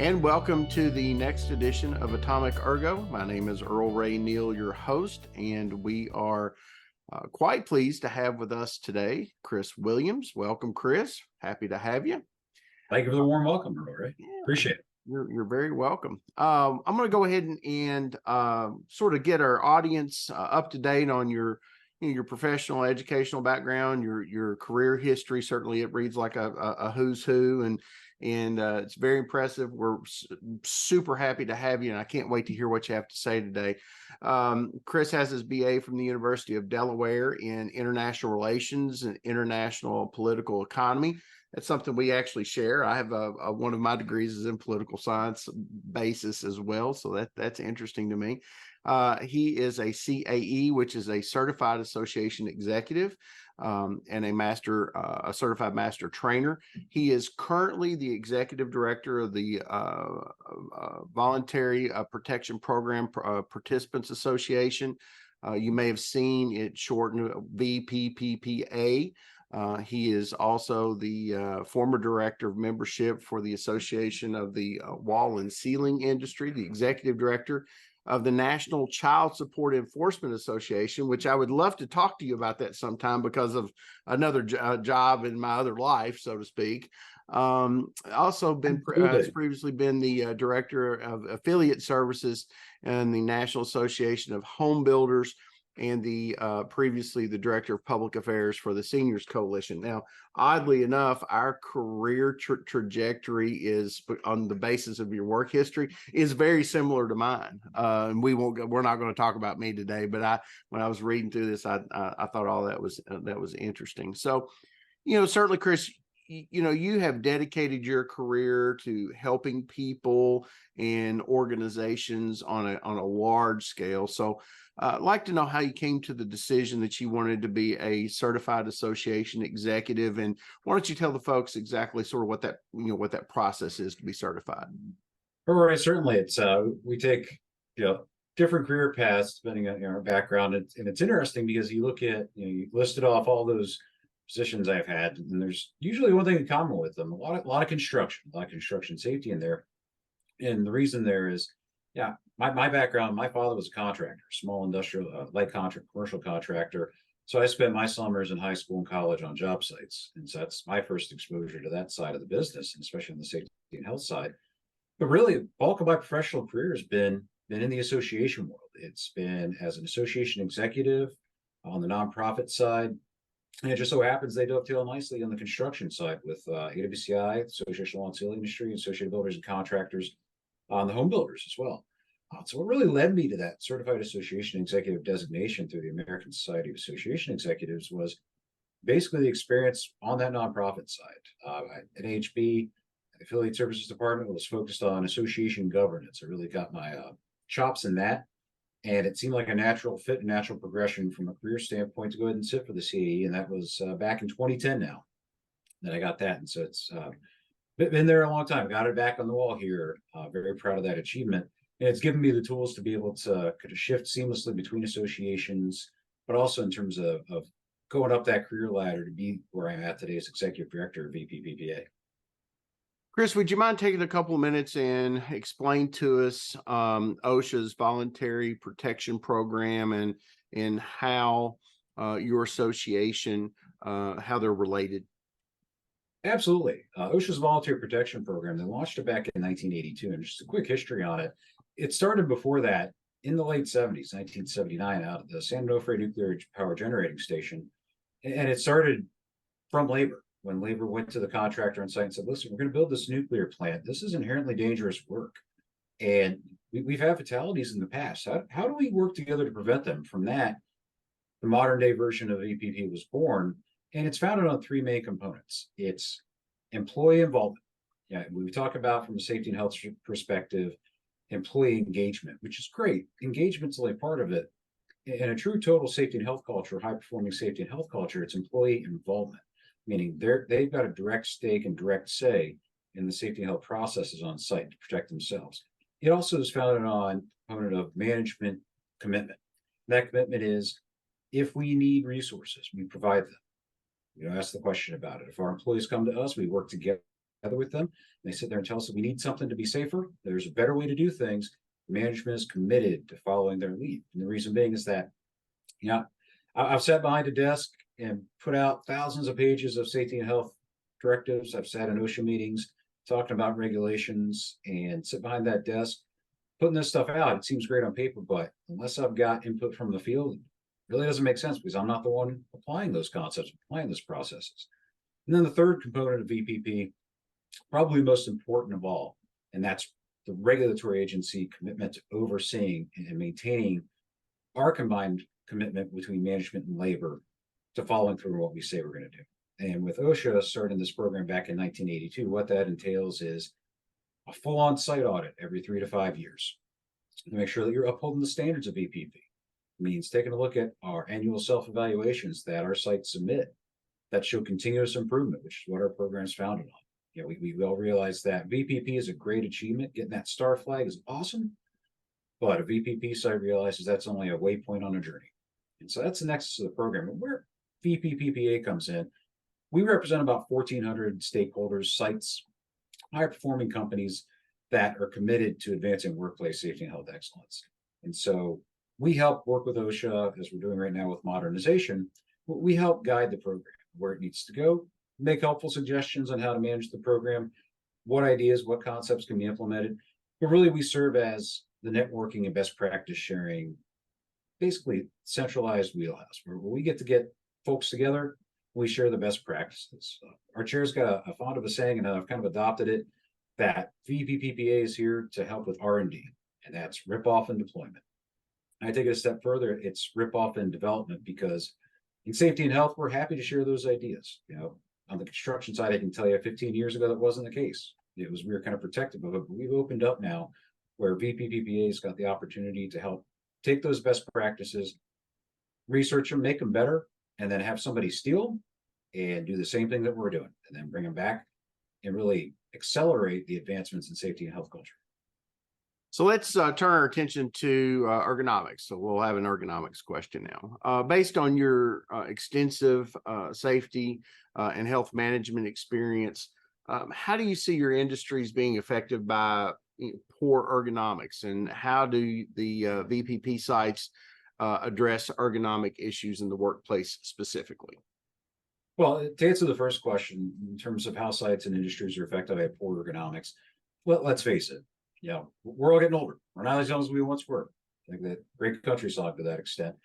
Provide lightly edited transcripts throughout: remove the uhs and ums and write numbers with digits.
And welcome to the next edition of AtomicErgo. My name is Earl Ray Neal, your host, and we are quite pleased to have with us today Chris Williams. Welcome, Chris. Happy to have you. Thank you for the warm welcome, Earl Ray. Yeah, appreciate it. You're very welcome. I'm going to go ahead and sort of get our audience up to date on your professional educational background, your career history. Certainly, it reads like a who's who, and it's very impressive. We're super happy to have you, and I can't wait to hear what you have to say today. Chris has his BA from the University of Delaware in International Relations and International Political Economy. That's something we actually share. I have one of my degrees is in political science basis as well, so that's interesting to me. He is a CAE, which is a Certified Association Executive, and a certified master trainer. He is currently the executive director of the Voluntary Protection Program Participants Association. You may have seen it shortened VPPPA. He is also the former director of membership for the Association of the Wall and Ceiling Industry, the executive director of the National Child Support Enforcement Association, which I would love to talk to you about that sometime because of another job in my other life, so to speak. Also has previously been the director of affiliate services in the National Association of Home Builders, and previously the director of public affairs for the Seniors Coalition. Now, oddly enough, our career trajectory is on the basis of your work history is very similar to mine. And we're not going to talk about me today, but when I was reading through this, I thought all that was interesting. So, certainly, Chris, you have dedicated your career to helping people and organizations on a large scale. So I'd like to know how you came to the decision that you wanted to be a certified association executive, and why don't you tell the folks exactly sort of what that process is to be certified? All right, certainly. It's we take different career paths depending on our background, and it's interesting because you look at you listed off all those positions I've had, and there's usually one thing in common with them: a lot of construction safety in there. And the reason there is, my background, my father was a contractor, small industrial, light contract, commercial contractor. So I spent my summers in high school and college on job sites. And so that's my first exposure to that side of the business, and especially on the safety and health side. But really, the bulk of my professional career has been in the association world. It's been as an association executive on the nonprofit side. And it just so happens they dovetail nicely on the construction side with AWCI, Association of Wall and Ceiling Industry, Associated Builders and Contractors, on the home builders as well. So what really led me to that certified association executive designation through the American Society of Association Executives was basically the experience on that nonprofit side. At AHB, the Affiliate Services Department was focused on association governance. I really got my chops in that. And it seemed like a natural fit and natural progression from a career standpoint to go ahead and sit for the CAE. And that was back in 2010 now that I got that. And so it's been there a long time. Got it back on the wall here. Very proud of that achievement. And it's given me the tools to be able to kind of shift seamlessly between associations, but also in terms of going up that career ladder to be where I'm at today as executive director of VPPPA. Chris, would you mind taking a couple of minutes and explain to us OSHA's Voluntary Protection Program and how your association, how they're related? Absolutely. OSHA's Voluntary Protection Program, they launched it back in 1982. And just a quick history on it. It started before that in the late 70s, 1979, out of the San Onofre Nuclear Power Generating Station. And it started from labor. When labor went to the contractor on site and said, listen, we're going to build this nuclear plant. This is inherently dangerous work. And we've had fatalities in the past. How do we work together to prevent them? From that, the modern day version of VPP was born. And it's founded on three main components. It's employee involvement. We talk about from a safety and health perspective, employee engagement, which is great. Engagement's only part of it. In a true total safety and health culture, high performing safety and health culture, it's employee involvement, meaning they've got a direct stake and direct say in the safety and health processes on site to protect themselves. It also is founded on a component of management commitment. That commitment is, if we need resources, we provide them. Ask the question about it. If our employees come to us, we work together with them. And they sit there and tell us that we need something to be safer. There's a better way to do things. Management is committed to following their lead. And the reason being is that, you know, I've sat behind a desk and put out thousands of pages of safety and health directives. I've sat in OSHA meetings talking about regulations and sit behind that desk putting this stuff out. It seems great on paper, but unless I've got input from the field, it really doesn't make sense because I'm not the one applying those concepts, applying those processes. And then the third component of VPP, probably most important of all, and that's the regulatory agency commitment to overseeing and maintaining our combined commitment between management and labor to following through on what we say we're going to do. And with OSHA starting this program back in 1982, what that entails is a full-on site audit every 3 to 5 years to make sure that you're upholding the standards of VPP. It means taking a look at our annual self-evaluations that our sites submit that show continuous improvement, which is what our program is founded on. You know, we all realize that VPP is a great achievement. Getting that star flag is awesome, but a VPP site realizes that's only a waypoint on a journey. And so that's the nexus of the program. And where VPPPA comes in, we represent about 1,400 stakeholders, sites, high-performing companies that are committed to advancing workplace safety and health excellence. And so we help work with OSHA, as we're doing right now with modernization. We help guide the program where it needs to go, make helpful suggestions on how to manage the program, what ideas, what concepts can be implemented. But really, we serve as the networking and best practice sharing, basically centralized wheelhouse, where we get to get folks together. We share the best practices. Our chair's got a fond of a saying, and I've kind of adopted it, that VPPPA is here to help with R&D, and that's rip-off and deployment. I take it a step further, it's rip-off and development, because in safety and health, we're happy to share those ideas. You know, on the construction side, I can tell you 15 years ago, that wasn't the case. We were kind of protective of it, but we've opened up now where VPPPA has got the opportunity to help take those best practices, research them, make them better, and then have somebody steal and do the same thing that we're doing, and then bring them back and really accelerate the advancements in safety and health culture. So let's turn our attention to ergonomics. So we'll have an ergonomics question now. Based on your extensive safety and health management experience, how do you see your industries being affected by poor ergonomics, and how do the VPP sites address ergonomic issues in the workplace specifically? Well, to answer the first question, in terms of how sites and industries are affected by poor ergonomics, well, let's face it, you know, we're all getting older. We're not as young as we once were. Like that great country song to that extent.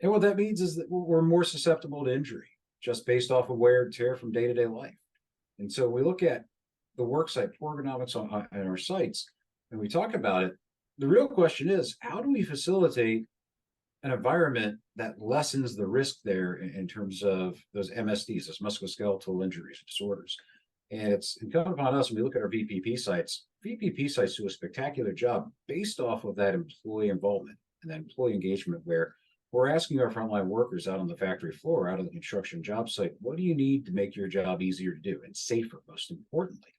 And what that means is that we're more susceptible to injury just based off of wear and tear from day-to-day life. And so we look at the work site, poor ergonomics on our sites, and we talk about it. The real question is, how do we facilitate an environment that lessens the risk there in terms of those MSDs, those musculoskeletal injuries, disorders? And it's incumbent upon us when we look at our VPP sites. VPP sites do a spectacular job based off of that employee involvement and that employee engagement, where we're asking our frontline workers out on the factory floor, out on the construction job site, what do you need to make your job easier to do and safer, most importantly?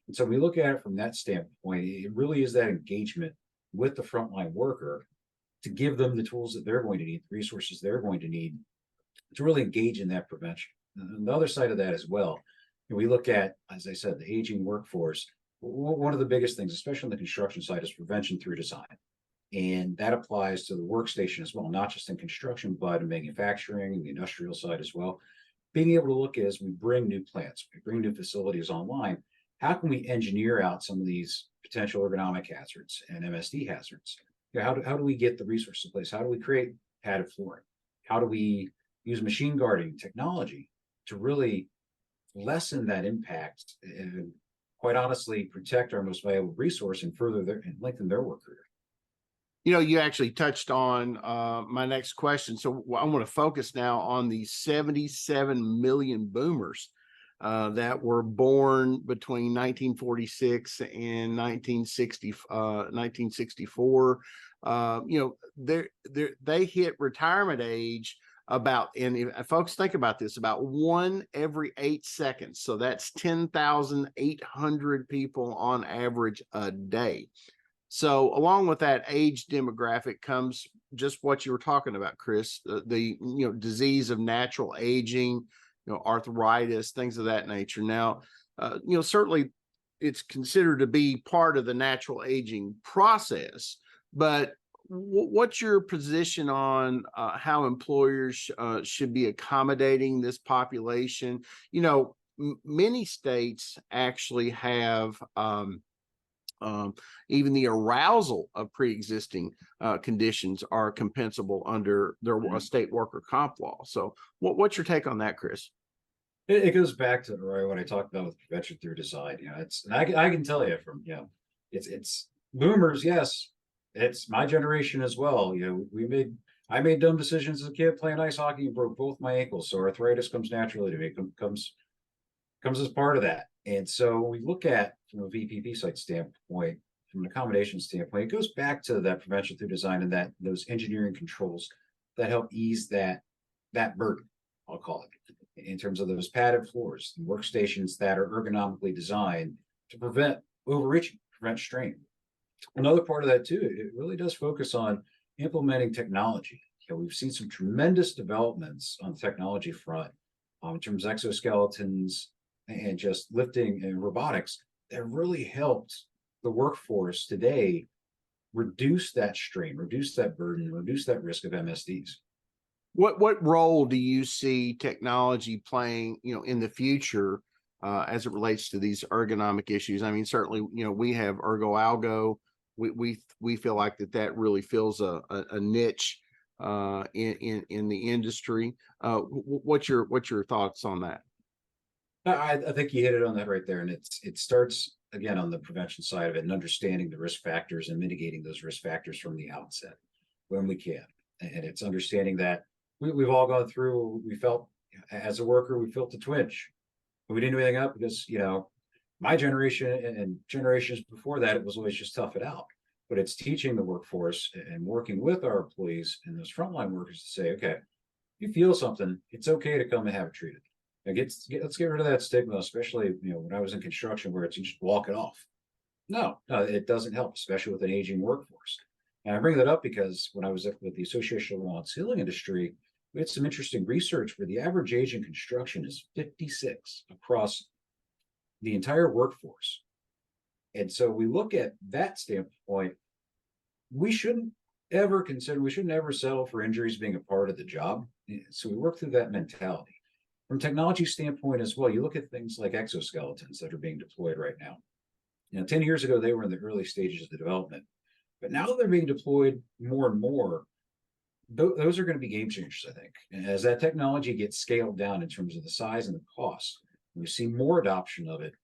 And so we look at it from that standpoint. It really is that engagement with the frontline worker to give them the tools that they're going to need, the resources they're going to need to really engage in that prevention. And the other side of that as well, we look at, as I said, the aging workforce. One of the biggest things, especially on the construction side, is prevention through design. And that applies to the workstation as well, not just in construction, but in manufacturing and the industrial side as well. Being able to look at, as we bring new plants, we bring new facilities online, how can we engineer out some of these potential ergonomic hazards and MSD hazards? You know, how do we get the resources in place? How do we create padded flooring? How do we use machine guarding technology to really lessen that impact and, quite honestly, protect our most valuable resource and further and lengthen their work career? You know, you actually touched on my next question. So I want to focus now on the 77 million boomers that were born between 1946 and 1964. You know, they hit retirement age about, and if folks think about this, about 1 every 8 seconds. So that's 10,800 people on average a day. So along with that age demographic comes just what you were talking about, Chris, the disease of natural aging, arthritis, things of that nature. Now, certainly it's considered to be part of the natural aging process, but what's your position on how employers should be accommodating this population? Many states actually have even the arousal of pre-existing conditions are compensable under their state worker comp law. So what's your take on that, Chris? It goes back to Roy, what I talked about with prevention through design. It's, and I can tell you from, it's boomers. Yes, it's my generation as well. I made dumb decisions as a kid playing ice hockey and broke both my ankles. So arthritis comes naturally to me, comes as part of that. And so we look at from a VPP site standpoint, from an accommodation standpoint, it goes back to that prevention through design and that those engineering controls that help ease that burden, I'll call it, in terms of those padded floors and workstations that are ergonomically designed to prevent overreaching, prevent strain. Another part of that too, it really does focus on implementing technology. We've seen some tremendous developments on the technology front in terms of exoskeletons and just lifting and robotics that really helped the workforce today reduce that strain, reduce that burden, reduce that risk of MSDs. What role do you see technology playing, in the future as it relates to these ergonomic issues? I mean, certainly, we have Ergo. We feel like that really fills a niche in the industry. What's your thoughts on that? I think you hit it on that right there, and it starts again on the prevention side of it and understanding the risk factors and mitigating those risk factors from the outset when we can. And it's understanding that we've all gone through. We felt as a worker, we felt the twinge, but we didn't do anything up because my generation and generations before that, it was always just tough it out. But it's teaching the workforce and working with our employees and those frontline workers to say, okay, if you feel something, it's okay to come and have it treated. Let's get rid of that stigma, especially when I was in construction where it's you just walk it off. No, it doesn't help, especially with an aging workforce. And I bring that up because when I was with the Association of Law and Ceiling Industry, we had some interesting research where the average age in construction is 56 across the entire workforce. And so we look at that standpoint, we shouldn't ever settle for injuries being a part of the job. So we work through that mentality. From a technology standpoint as well, you look at things like exoskeletons that are being deployed right now. 10 years ago, they were in the early stages of the development, but now they're being deployed more and more. Those are going to be game changers, I think. And as that technology gets scaled down in terms of the size and the cost, we see more adoption of it.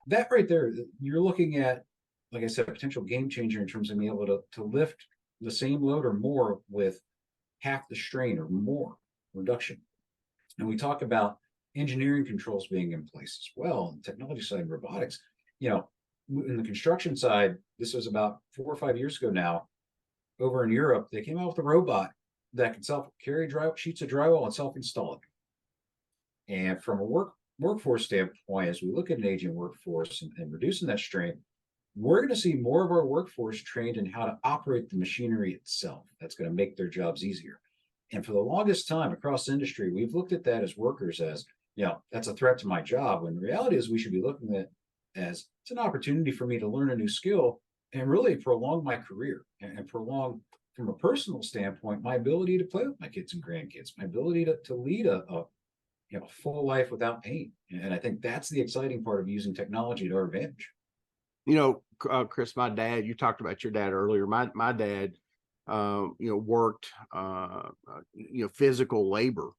That right there, you're looking at, like I said, a potential game changer in terms of being able to lift the same load or more with half the strain or more reduction. And we talk about engineering controls being in place as well, on the technology side, robotics. In the construction side, this was about 4 or 5 years ago now. Over in Europe, they came out with a robot that can self-carry sheets of drywall and self-install it. And from a workforce standpoint, as we look at an aging workforce and reducing that strain, we're going to see more of our workforce trained in how to operate the machinery itself. That's going to make their jobs easier. And for the longest time across the industry, we've looked at that as workers as, that's a threat to my job. When the reality is we should be looking at as it's an opportunity for me to learn a new skill and really prolong my career and prolong, from a personal standpoint, my ability to play with my kids and grandkids, my ability to lead a full life without pain. And I think that's the exciting part of using technology to our advantage. Chris, my dad, you talked about your dad earlier. My dad, worked, physical labor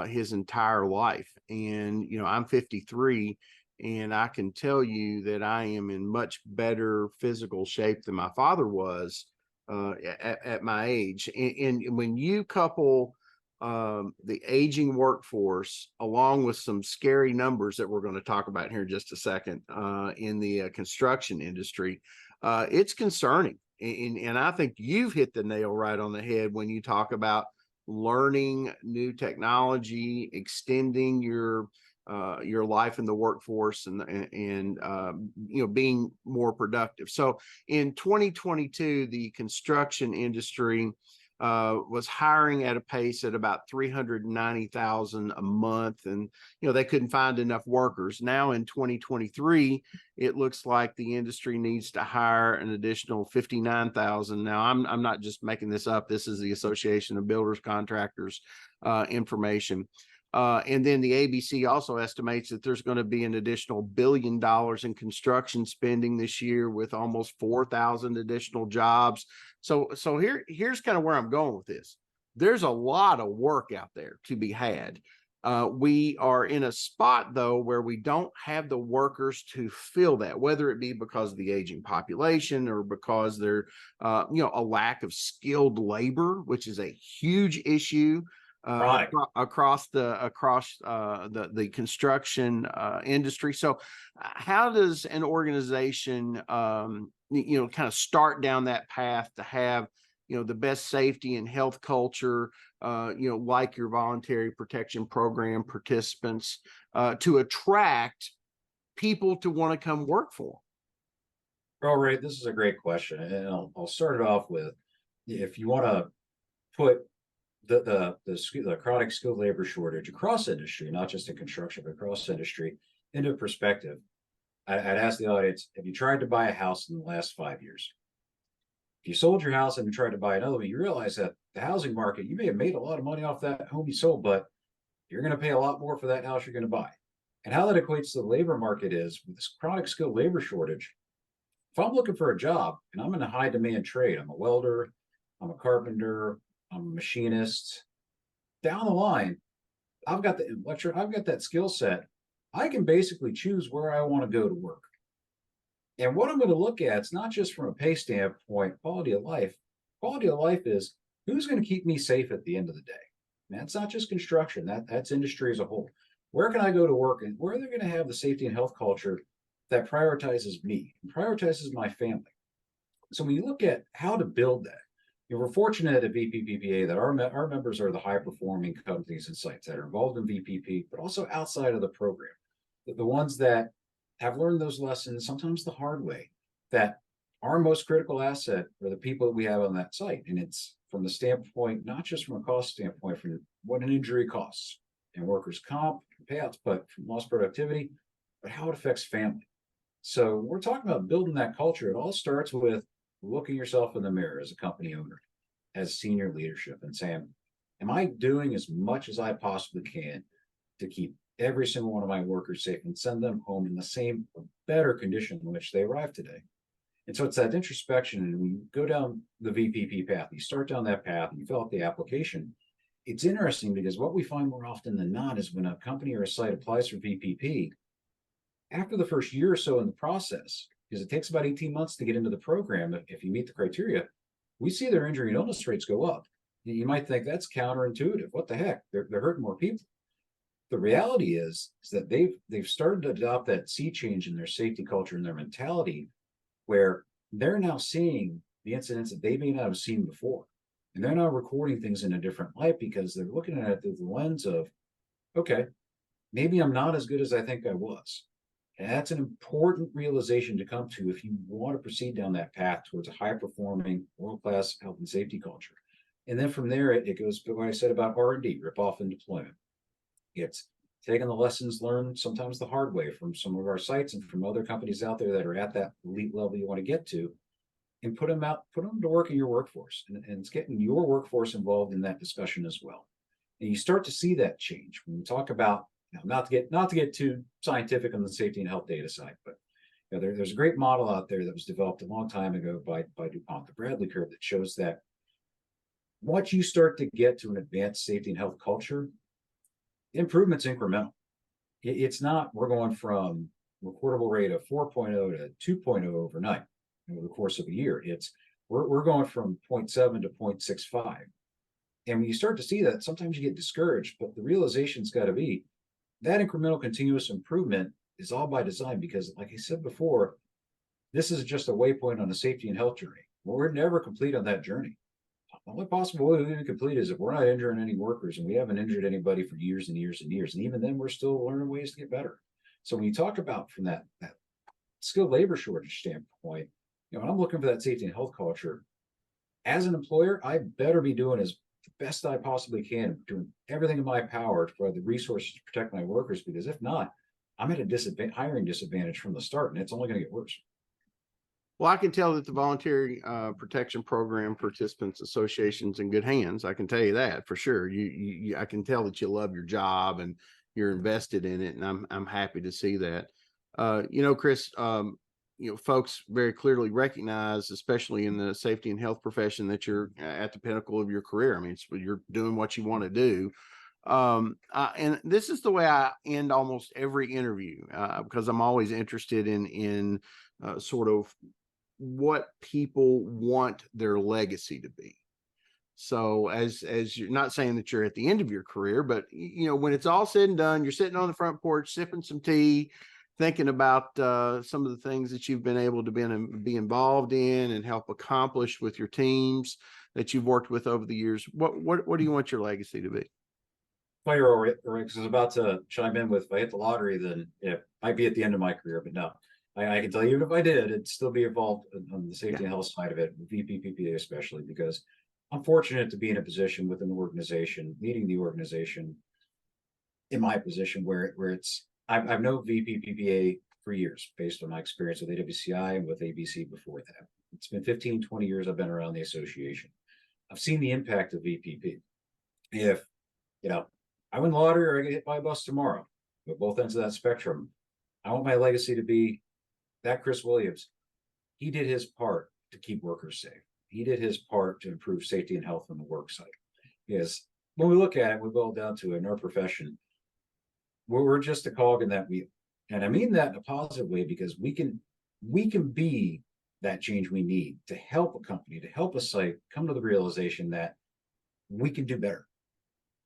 his entire life. And, I'm 53, and I can tell you that I am in much better physical shape than my father was at my age. And when you couple the aging workforce along with some scary numbers that we're going to talk about here in just a second in the construction industry, it's concerning. And I think you've hit the nail right on the head when you talk about learning new technology, extending your life in the workforce, and being more productive. So in 2022, the construction industry was hiring at a pace at about 390,000 a month, and they couldn't find enough workers. Now in 2023, it looks like the industry needs to hire an additional 59,000. Now I'm not just making this up. This is the Association of Builders Contractors information. And then the ABC also estimates that there's going to be an additional $1 billion in construction spending this year, with almost 4,000 additional jobs. So here's kind of where I'm going with this. There's a lot of work out there to be had. We are in a spot, though, where we don't have the workers to fill that, whether it be because of the aging population or because there, a lack of skilled labor, which is a huge issue across the construction industry. So how does an organization kind of start down that path to have the best safety and health culture, like your voluntary protection program participants, to attract people to want to come work for them? All right, this is a great question, and I'll start it off with, if you want to put the chronic skilled labor shortage across industry, not just in construction, but across industry, into perspective, I'd ask the audience: have you tried to buy a house in the last 5 years? If you sold your house and you tried to buy another one, you realize that the housing market, you may have made a lot of money off that home you sold, but you're going to pay a lot more for that house you're going to buy. And how that equates to the labor market is, with this chronic skilled labor shortage, if I'm looking for a job and I'm in a high demand trade, I'm a welder, I'm a carpenter, I'm a machinist, down the line, I've got that skill set. I can basically choose where I want to go to work. And what I'm going to look at, it's not just from a pay standpoint, quality of life. Quality of life is, who's going to keep me safe at the end of the day? And that's not just construction, that's industry as a whole. Where can I go to work, and where are they going to have the safety and health culture that prioritizes me and prioritizes my family? So when you look at how to build that, we're fortunate at VPPPA that our members are the high performing companies and sites that are involved in VPP, but also outside of the program. The ones that have learned those lessons, sometimes the hard way, that our most critical asset are the people that we have on that site. And it's from the standpoint, not just from a cost standpoint, from what an injury costs and workers' comp payouts, but from lost productivity, but how it affects family. So we're talking about building that culture. It all starts with looking yourself in the mirror as a company owner, as senior leadership, and saying, am I doing as much as I possibly can to keep every single one of my workers safe and send them home in the same or better condition in which they arrived today? And so it's that introspection. And when you go down the VPP path, you start down that path and you fill out the application. It's interesting because what we find more often than not is, when a company or a site applies for VPP, after the first year or so in the process, because it takes about 18 months to get into the program, if you meet the criteria, we see their injury and illness rates go up. You might think that's counterintuitive. What the heck? They're hurting more people. The reality is that they've started to adopt that sea change in their safety culture and their mentality, where they're now seeing the incidents that they may not have seen before. And they're now recording things in a different light, because they're looking at it through the lens of, okay, maybe I'm not as good as I think I was. And that's an important realization to come to if you want to proceed down that path towards a high-performing, world-class health and safety culture. And then from there, it goes to what I said about R&D, rip-off and deployment. It's taking the lessons learned, sometimes the hard way, from some of our sites and from other companies out there that are at that elite level you want to get to, and put them to work in your workforce. And it's getting your workforce involved in that discussion as well. And you start to see that change when we talk about, not to get too scientific on the safety and health data side, but there's a great model out there that was developed a long time ago by DuPont, the Bradley curve, that shows that once you start to get to an advanced safety and health culture, improvement's incremental. It's not, we're going from recordable rate of 4.0 to 2.0 overnight over the course of a year. It's we're going from 0.7 to 0.65. And when you start to see that, sometimes you get discouraged, but the realization's got to be that incremental continuous improvement is all by design, because, like I said before, this is just a waypoint on a safety and health journey. Well, we're never complete on that journey. The only possible way we can complete is if we're not injuring any workers, and we haven't injured anybody for years and years and years. And even then, we're still learning ways to get better. So when you talk about from that skilled labor shortage standpoint, when I'm looking for that safety and health culture, as an employer, I better be doing as best I possibly can, doing everything in my power for the resources to protect my workers, because if not, I'm at a hiring disadvantage from the start, and it's only going to get worse. Well, I can tell that the Voluntary Protection Program Participants Association's in good hands. I can tell you that for sure. I can tell that you love your job and you're invested in it, and I'm happy to see that. Chris, folks very clearly recognize, especially in the safety and health profession, that you're at the pinnacle of your career. I mean, you're doing what you want to do. And this is the way I end almost every interview, because I'm always interested in sort of what people want their legacy to be. So as you're not saying that you're at the end of your career, but when it's all said and done, you're sitting on the front porch sipping some tea, thinking about some of the things that you've been able to be involved in and help accomplish with your teams that you've worked with over the years. What do you want your legacy to be? Well, you're all right, because I was about to chime in with, if I hit the lottery, then it might be at the end of my career, but no. I can tell you, even if I did, it'd still be involved on the safety and health side of it, VPPPA especially, because I'm fortunate to be in a position within the organization, leading the organization in my position where I've known VPPPA for years based on my experience with AWCI and with ABC before that. It's been 15, 20 years I've been around the association. I've seen the impact of VPP. If, I win the lottery or I get hit by a bus tomorrow, at both ends of that spectrum, I want my legacy to be that Chris Williams, he did his part to keep workers safe. He did his part to improve safety and health on the work site. Because when we look at it, we boil down to it in our profession, we're just a cog in that wheel. And I mean that in a positive way, because we can be that change we need to help a company, to help a site come to the realization that we can do better.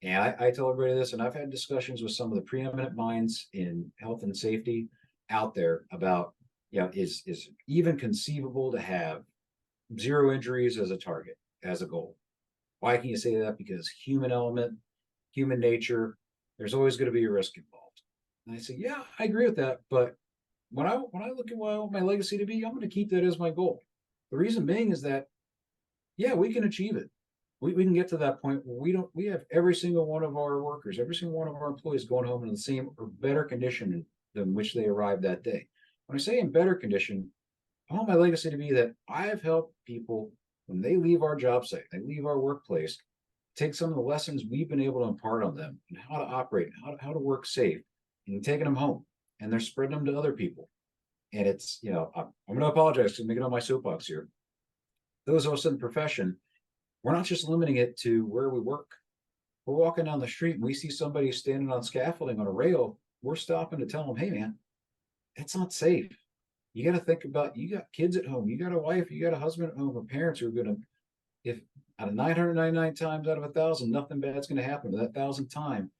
And I tell everybody this, and I've had discussions with some of the preeminent minds in health and safety out there about, is even conceivable to have 0 injuries as a target, as a goal? Why can you say that? Because human element, human nature, there's always going to be a risk involved. And I say, yeah, I agree with that. But when I look at what I want my legacy to be, I'm going to keep that as my goal. The reason being is that, yeah, we can achieve it. We can get to that point where we have every single one of our workers, every single one of our employees going home in the same or better condition than which they arrived that day. When I say in better condition, I want my legacy to be that I have helped people when they leave our job site, they leave our workplace, take some of the lessons we've been able to impart on them and how to operate, how to work safe, and taking them home, and they're spreading them to other people. And it's, I'm going to apologize for making on my soapbox here. Those of us in the profession, we're not just limiting it to where we work. We're walking down the street and we see somebody standing on scaffolding on a rail. We're stopping to tell them, hey, man, that's not safe. You got to think about, you got kids at home, you got a wife, you got a husband at home, or parents who are going to, if out of 999 times out of 1,000, nothing bad's going to happen to that 1,000th time,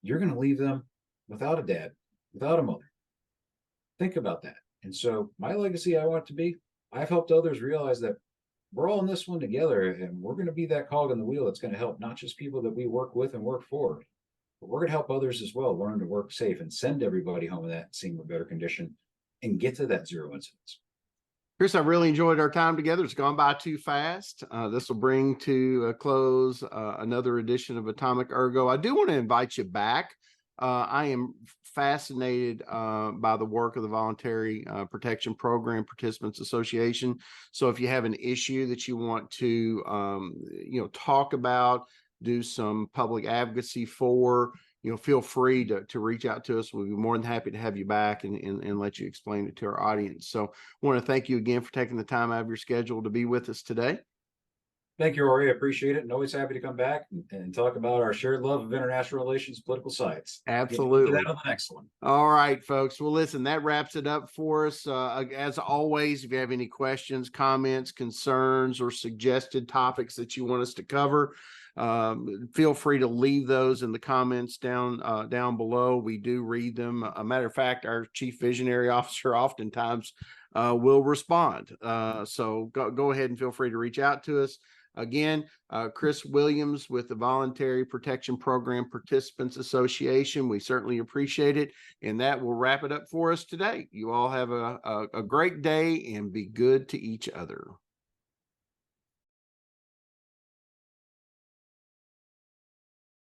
you're going to leave them without a dad, without a mother. Think about that. And so my legacy, I want it to be, I've helped others realize that we're all in this one together, and we're going to be that cog in the wheel that's going to help not just people that we work with and work for, but we're going to help others as well learn to work safe and send everybody home in that same or better condition and get to that 0 incidents. Chris, I really enjoyed our time together. It's gone by too fast. This will bring to a close another edition of Atomic Ergo. I do want to invite you back. I am fascinated by the work of the Voluntary Protection Program Participants Association. So if you have an issue that you want to, talk about, do some public advocacy for, feel free to reach out to us. We'll be more than happy to have you back and let you explain it to our audience. So I want to thank you again for taking the time out of your schedule to be with us today. Thank you, Rory. I appreciate it, and always happy to come back and talk about our shared love of international relations, political science. Absolutely. Get to that on the next one. All right, folks. Well, listen, that wraps it up for us. As always, if you have any questions, comments, concerns, or suggested topics that you want us to cover, feel free to leave those in the comments down below. We do read them. A matter of fact, our chief visionary officer oftentimes will respond. So go ahead and feel free to reach out to us. Again, Chris Williams with the Voluntary Protection Program Participants Association. We certainly appreciate it. And that will wrap it up for us today. You all have a great day and be good to each other.